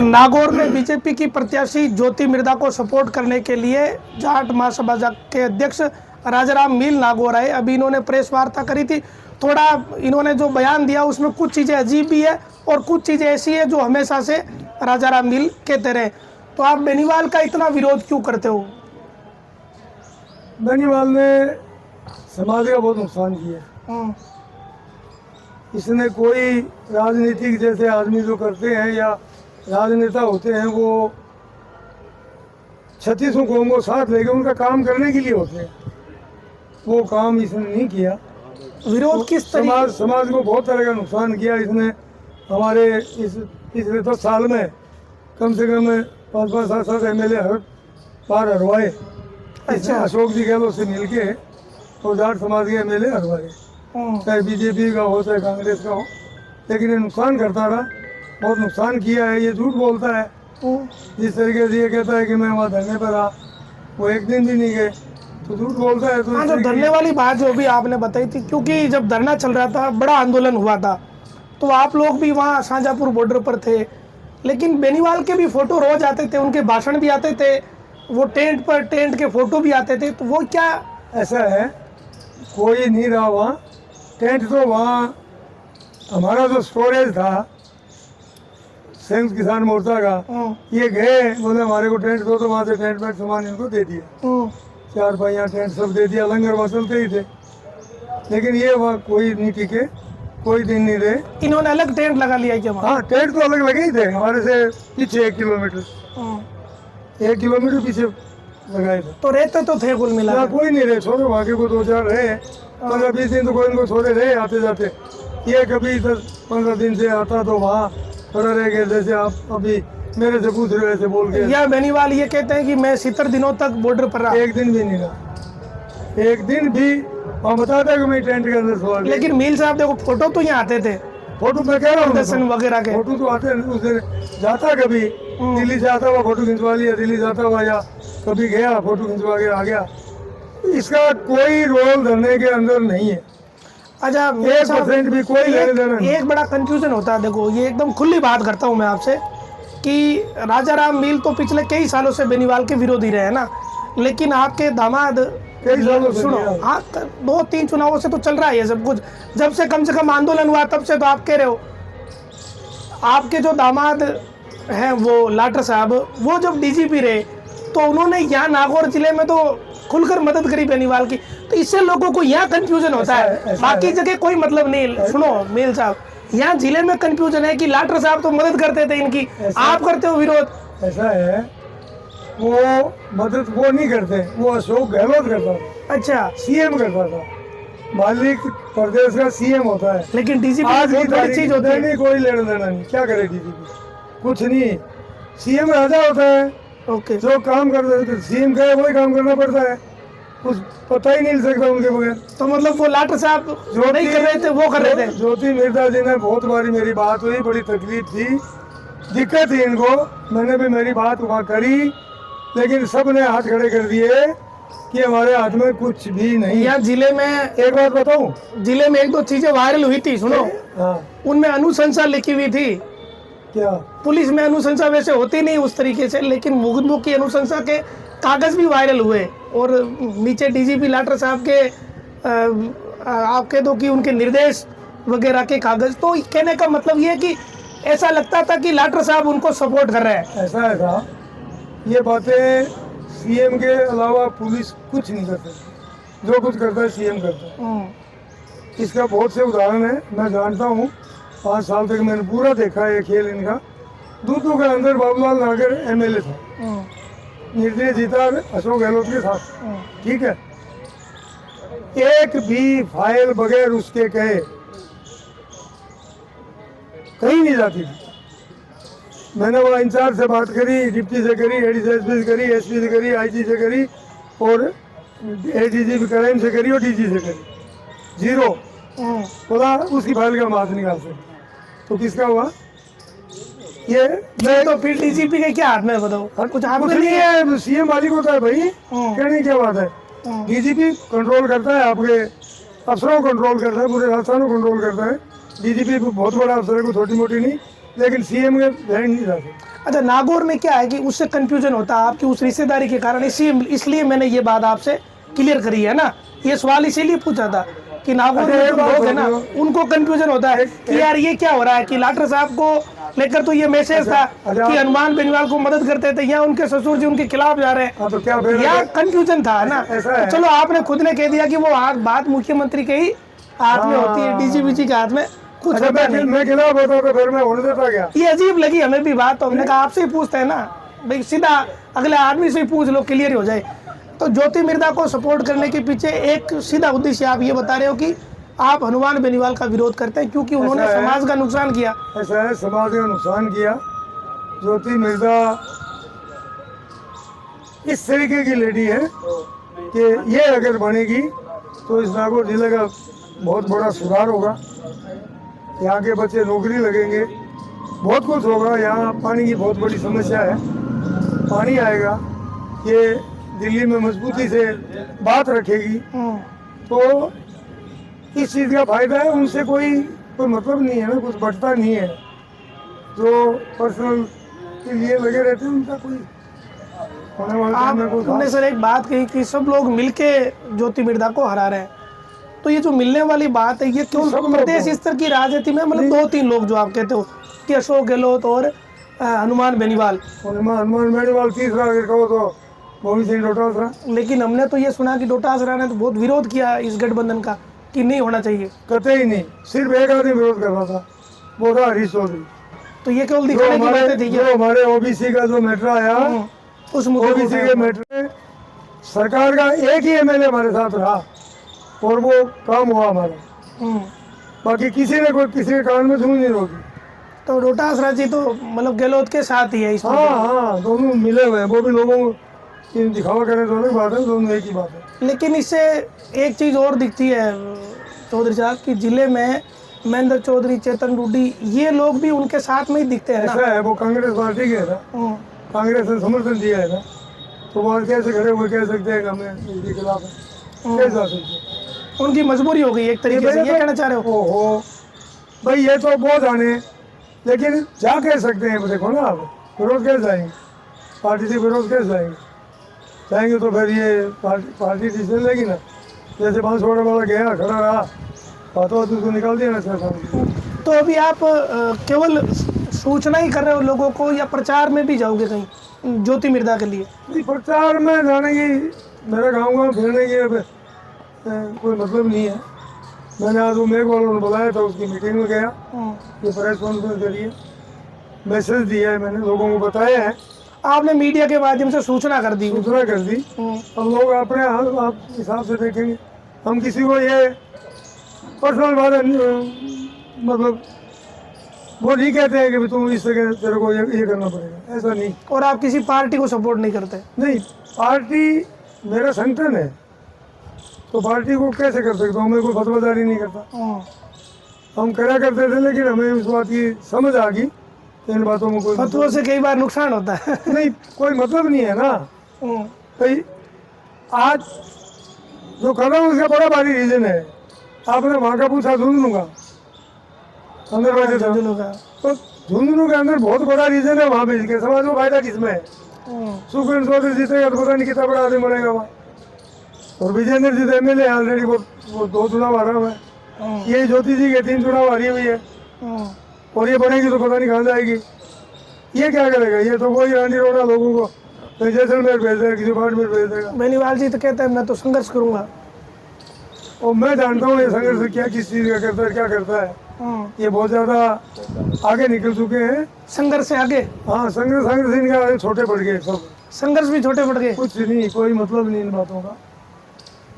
नागौर में बीजेपी की प्रत्याशी ज्योति मिर्धा को सपोर्ट करने के लिए जाट महासभा के अध्यक्ष राजाराम मील नागौर आए। अभी इन्होंने प्रेस वार्ता करी थी। थोड़ा इन्होंने जो बयान दिया उसमें कुछ चीज़ें अजीब भी है और कुछ चीज़ें ऐसी है जो हमेशा से राजाराम मील कहते रहे। तो आप बेनीवाल का इतना विरोध क्यों करते हो? बेनीवाल ने समाज का बहुत नुकसान किया। इसने कोई राजनीतिक जैसे आदमी जो करते हैं या राजनेता होते हैं वो 36 कौम को साथ लेके उनका काम करने के लिए होते हैं, वो काम इसने नहीं किया। विरोध किस समाज को बहुत तरह का नुकसान किया इसने। हमारे पिछले 10 साल में कम से कम 5-5, 7-7 MLA हर बार हरवाए। अच्छा, अशोक जी गहलोत से मिलके और जाट समाज के MLA हरवाए, चाहे बीजेपी का हो चाहे कांग्रेस का हो, लेकिन ये नुकसान करता रहा, बहुत नुकसान किया है। ये झूठ बोलता है, जिस तरीके से ये कहता है कि मैं वहाँ धरने पर रहा, वो एक दिन भी नहीं गए, तो झूठ बोलता है। तो हाँ, जो धरने वाली बात जो भी आपने बताई थी, क्योंकि जब धरना चल रहा था, बड़ा आंदोलन हुआ था, तो आप लोग भी वहाँ शाहजहाँपुर बॉर्डर पर थे, लेकिन बेनीवाल के भी फोटो रोज आते थे, उनके भाषण भी आते थे, वो टेंट के फोटो भी आते थे, तो वो क्या ऐसा है? कोई नहीं रहा वहाँ। टेंट तो वहाँ हमारा जो स्टोरेज था संयुक्त किसान मोर्चा का, ये गए बोले हमारे को टेंट दो, तो वहाँ से टेंट में सामान इनको दे दिया, 4 पहिया टेंट सब दे दिया, लंगर वहाँ चलते ही थे। लेकिन ये वहाँ कोई नहीं टिके, कोई दिन नहीं रहे। इन्होंने अलग टेंट लगा लिया क्या? हाँ, टेंट तो अलग लगे ही थे, हमारे से पीछे 1 किलोमीटर पीछे लगाए थे। तो रहते तो थे कुल मिला कोई नहीं रहे, छोड़ो बाकी को 2-4 रहे, 15-20 दिन तो कोई इनको छोड़े रहे आते जाते। ये कभी 10-15 दिन से आता तो वहाँ खड़ा रह गए, जैसे आप अभी मेरे से पूछ रहे ऐसे बोल के। या बेनीवाल ये कहते हैं कि मैं 70 दिनों तक बॉर्डर पर रहा, एक दिन भी नहीं रहा, एक दिन भी। हम बताते हैं कि मैं टेंट के अंदर सो। लेकिन मील साहब देखो, फोटो तो यहाँ आते थे, फोटो मैं कह रहा हूँ दर्शन वगैरह के फोटो तो आते हैं। उस दिन जाता कभी दिल्ली से आता हुआ फोटो खिंचवा लिया, दिल्ली जाता हुआ, या कभी गया फोटो खिंचवा के आ गया। इसका कोई रोल धरने के अंदर नहीं है। अच्छा, 1% भी कोई लेने देना नहीं। एक बड़ा कंफ्यूजन होता है, देखो ये एकदम खुली बात करता हूँ मैं आपसे कि राजाराम मील तो पिछले कई सालों से बेनीवाल के विरोधी रहे हैं ना, लेकिन आपके दामाद कई सालों से सुनो, हाँ 2-3 चुनावों से तो चल रहा है ये सब कुछ, जब से कम आंदोलन हुआ तब से तो आप कह रहे हो। आपके जो दामाद हैं वो लाटर साहब, वो जब DGP रहे तो उन्होंने यहाँ नागौर जिले में तो खुलकर मदद करी बेनीवाल की, तो इससे लोगों को यहाँ कंफ्यूजन होता है, बाकी जगह कोई मतलब नहीं। सुनो मील साहब, यहाँ जिले में कंफ्यूजन है कि लाटर साहब तो मदद करते थे इनकी, आप करते हो विरोध। ऐसा है, वो मदद वो नहीं करते, वो अशोक गहलोत करता था। अच्छा, CM करता था, मालिक प्रदेश का CM होता है। लेकिन DGP आज बहुत बड़ी चीज होती है। नहीं, कोई लेना देना नहीं, क्या करे DGP, कुछ नहीं। CM राजा होता है, ओके, जो काम करता है CM का है वही काम करना पड़ता है, कुछ पता ही नहीं सकता उनके बगैर। तो मतलब वो लाटर साहब जो नहीं कर रहे थे वो कर रहे थे। ज्योति मिर्धा जी ने बहुत बारी मेरी बात हुई, बड़ी तकलीफ थी, दिक्कत थी इनको, मैंने भी मेरी बात वहाँ करी, लेकिन सब ने हाथ खड़े कर दिए कि हमारे हाथ में कुछ भी नहीं। यहाँ जिले में एक बात बताऊं, जिले में 1-2 चीजें वायरल हुई थी, सुनो। हाँ, उनमें अनुशंसा लिखी हुई थी। क्या? पुलिस में अनुशंसा वैसे होती नहीं उस तरीके से, लेकिन मुकदमों की अनुशंसा के कागज भी वायरल हुए, और नीचे DGP लाटर साहब के आप कह दो कि उनके निर्देश वगैरह के कागज। तो कहने का मतलब ये है कि ऐसा लगता था कि लाटर साहब उनको सपोर्ट कर रहे हैं। ऐसा है था, ये बातें CM के अलावा पुलिस कुछ नहीं करती, जो कुछ करता है CM करता है। इसका बहुत से उदाहरण है, मैं जानता हूँ, 5 साल तक मैंने पूरा देखा है ये खेल इनका। दूधू के अंदर बाबूलाल नागर MLA था, निर्दलीय जीता अशोक गहलोत के साथ, ठीक है। एक भी फाइल बगैर उसके कहे कहीं नहीं जाती थी। मैंने वहाँ इंचार्ज से बात करी, डिप्टी से करी, ADSP से करी, SP से करी, IG से करी, और ADG क्राइम से करी, और DG से करी, 0। बोला उसकी फाइल का हम हाथ निकाल सकते। तो किसका हुआ ये? मैं तो फिर DGP के क्या हाथ में बताओ, कुछ हाथ में नहीं है। CM मालिक होता है भाई, कहने क्या बात है। DGP कंट्रोल करता है, आपके अफसरों को कंट्रोल करता है, पूरे राजस्थान को कंट्रोल करता है। DGP बहुत बड़ा अफसर है, कोई छोटी मोटी नहीं। लेकिन सीएम के बैंड नहीं जाते। अच्छा, नागौर में क्या है कि उससे कंफ्यूजन होता है आपकी उस रिश्तेदारी के कारण, इसलिए मैंने ये बात आपसे क्लियर करी है ना। ये सवाल इसीलिए पूछा था कि नागौर में जो लोग है ना उनको कंफ्यूजन होता है कि यार ये क्या हो रहा है कि लाटर साहब को लेकर तो ये मैसेज था कि हनुमान बेनीवाल को मदद करते थे, या उनके ससुर जी उनके खिलाफ जा रहे हैं, तो क्या या कंफ्यूजन था ना। तो चलो आपने खुद ने कह दिया कि वो बात मुख्यमंत्री के ही हाथ में होती है, डीजीपी के हाथ में कुछ होता नहीं। मैं खिलाफ होता तो फिर मैं होने देता क्या? ये अजीब लगी हमें भी बात, तो हमने कहा आपसे ही पूछते हैं ना भाई, सीधा अगले आदमी से ही पूछ लो, क्लियर हो जाए। तो ज्योति मिर्धा को सपोर्ट करने के पीछे एक सीधा उद्देश्य आप ये बता रहे हो कि आप हनुमान बेनीवाल का विरोध करते हैं क्योंकि उन्होंने समाज का नुकसान किया। ऐसा है, समाज का नुकसान किया। ज्योति मिर्धा इस तरीके की लेडी है कि ये अगर बनेगी तो इस नागौर जिले का बहुत बड़ा सुधार होगा। यहाँ के बच्चे नौकरी लगेंगे, बहुत कुछ होगा। यहाँ पानी की बहुत बड़ी समस्या है, पानी आएगा, ये दिल्ली में मजबूती से बात रखेगी तो इस चीज़ का फायदा है। उनसे कोई मतलब नहीं है ना, कुछ बढ़ता नहीं है। जो पर्सनल के लिए लगे रहते हैं उनका कोई होने वाला टाइम में कोई। आपने सर एक बात कही कि सब लोग मिलके ज्योति मिर्धा को हरा रहे हैं, तो ये जो मिलने वाली बात है ये क्यों प्रदेश स्तर की राजनीति में मतलब 2-3 लोग जो आप कहते हो कि अशोक गहलोत और हनुमान बेनीवाल, हनुमान बेनीवाल तीसरा अगर कहो तो गोविंद सिंह डोटासरा। लेकिन हमने तो ये सुना कि डोटासरा ने तो बहुत विरोध किया इस गठबंधन का कि नहीं होना चाहिए। कतई ही नहीं, सिर्फ एक आदमी विरोध कर रहा था, वो था हरीश चौधरी। तो ये केवल दिखाने की बातें थी। जो हमारे ओबीसी का जो मैटर आया, उस मुद्दे ओबीसी के मैटर में सरकार का एक ही एमएलए हमारे साथ रहा और वो काम हुआ हमारा। बाकी किसी ने कोई किसी के कान में धूल नहीं रोकी। तो डोटासरा जी तो मतलब गहलोत के साथ ही है इस हाँ, दोनों मिले हुए हैं। वो भी लोगों को दिखावा करें तो अलग बात है, दोनों एक ही बात है। लेकिन इससे एक चीज़ और दिखती है चौधरी साहब कि जिले में महेंद्र चौधरी, चेतन रूडी, ये लोग भी उनके साथ में ही दिखते हैं ना। ऐसा है, वो कांग्रेस पार्टी के है ना, कांग्रेस ने समर्थन दिया है ना, तो वो कैसे खड़े हुए कह सकते हैं कि हमें इनके खिलाफ है? कैसे आ सकते हैं? उनकी मजबूरी हो गई एक तरीके से, ये कहना चाह रहे हो? ओहो भाई, ये तो बहुत आने, लेकिन क्या कह सकते हैं? देखो ना, आप विरोध कैसे जाएंगे? पार्टी से विरोध कैसे जाएंगे तो फिर ये पार्टी डिसीजन लेगी ना। जैसे बांसवाड़ा वाला गया, खड़ा रहा, बातों उसको निकाल दिया ना सर। तो अभी आप केवल सूचना ही कर रहे हो लोगों को, या प्रचार में भी जाओगे कहीं ज्योति मिर्धा के लिए? नहीं, प्रचार में जाने की, मेरा गाँव फिरने की कोई मतलब नहीं है। मैंने आज वो मेघ वालों ने बुलाया था, उसकी मीटिंग में गया, ये प्रेस कॉन्फ्रेंस करिए, मैसेज दिया है, मैंने लोगों को बताया है। आपने मीडिया के माध्यम से सूचना कर दी? सूचना कर दी। अब लोग अपने आप हिसाब से देखेंगे। हम किसी को ये पर्सनल बात मतलब वो नहीं कहते हैं कि तुम इस तरह तेरे को ये करना पड़ेगा, ऐसा नहीं। और आप किसी पार्टी को सपोर्ट नहीं करते? नहीं, पार्टी मेरा संगठन है, तो पार्टी को कैसे कर सकता हूँ? मैं कोई फतवादारी नहीं करता। हम करा करते थे, लेकिन हमें इस बात की समझ आ गई, इन बातों में कोई फतवों से कई बार नुकसान होता है। नहीं, कोई मतलब नहीं है ना भाई। आज जो कर रहा हूँ उसका बड़ा भारी रीजन है। आपने वहाँ का पूछा झुंझुनू का, अंदर बैठे थे तो झुंझुनू के अंदर बहुत बड़ा रीजन है। वहाँ भेज के समाज को फायदा किसमें है? सुखविंदर चौधरी जीतेगा तो पता नहीं कितना बड़ा आदमी बनेगा वहाँ। और विजेंद्र जी तो एमएलए ऑलरेडी, वो 2 चुनाव आ रहा है। ये ज्योति जी के 3 चुनाव हारी हुई है, और ये बनेगी तो पता नहीं कहाँ जाएगी। ये क्या करेगा? ये तो वही रानी रोड़ा लोगों को तो जैसलमेर भेज देगा, किसी पार्ट में भेज देगा। बेनीवाल जी तो कहते हैं मैं तो संघर्ष करूंगा, और मैं जानता हूँ ये संघर्ष क्या, किस चीज़ का करता है, क्या करता है। ये बहुत ज़्यादा आगे निकल चुके हैं। संघर्ष से आगे? हाँ, संघर्ष इनका छोटे पड़ गए सब। संघर्ष भी छोटे पड़ गए? कुछ नहीं, कोई मतलब नहीं इन बातों का।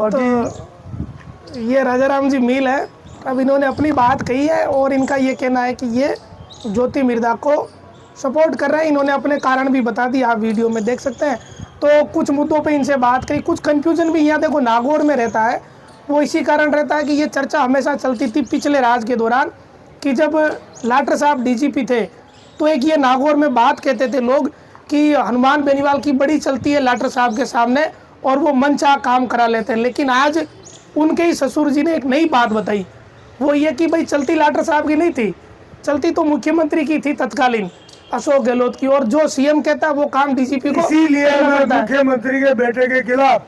तो ये राजाराम जी मील है, अब इन्होंने अपनी बात कही है और इनका ये कहना है कि ये ज्योति मिर्धा को सपोर्ट कर रहे हैं। इन्होंने अपने कारण भी बता दिए, आप वीडियो में देख सकते हैं। तो कुछ मुद्दों पे इनसे बात करी, कुछ कंफ्यूजन भी यहाँ देखो नागौर में रहता है, वो इसी कारण रहता है कि ये चर्चा हमेशा चलती थी पिछले राज के दौरान कि जब लाटर साहब डीजीपी थे तो एक ये नागौर में बात कहते थे लोग कि हनुमान बेनीवाल की बड़ी चलती है लाटर साहब के सामने और वो मनचाह काम करा लेते हैं। लेकिन आज उनके ही ससुर जी ने एक नई बात बताई, वो ये कि भाई चलती लाटर साहब की नहीं थी, चलती तो मुख्यमंत्री की थी तत्कालीन अशोक गहलोत की, और जो सीएम कहता है वो काम डीजीपी को इसीलिए करना मैं पड़ता है। मुख्यमंत्री के बेटे के खिलाफ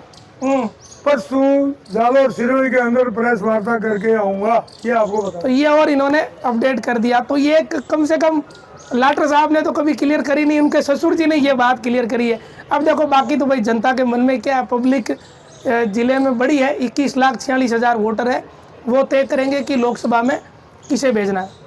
परसों जालोर सिरोही के अंदर प्रेस वार्ता करके आऊंगा, ये आपको बता। तो ये और इन्होंने अपडेट कर दिया। तो ये कम से कम लाटर साहब ने तो कभी क्लियर करी नहीं, उनके ससुर जी ने ये बात क्लियर करी है। अब देखो बाकी तो भाई जनता के मन में क्या है, पब्लिक ज़िले में बड़ी है, 21,46,000 वोटर है, वो तय करेंगे कि लोकसभा में किसे भेजना है।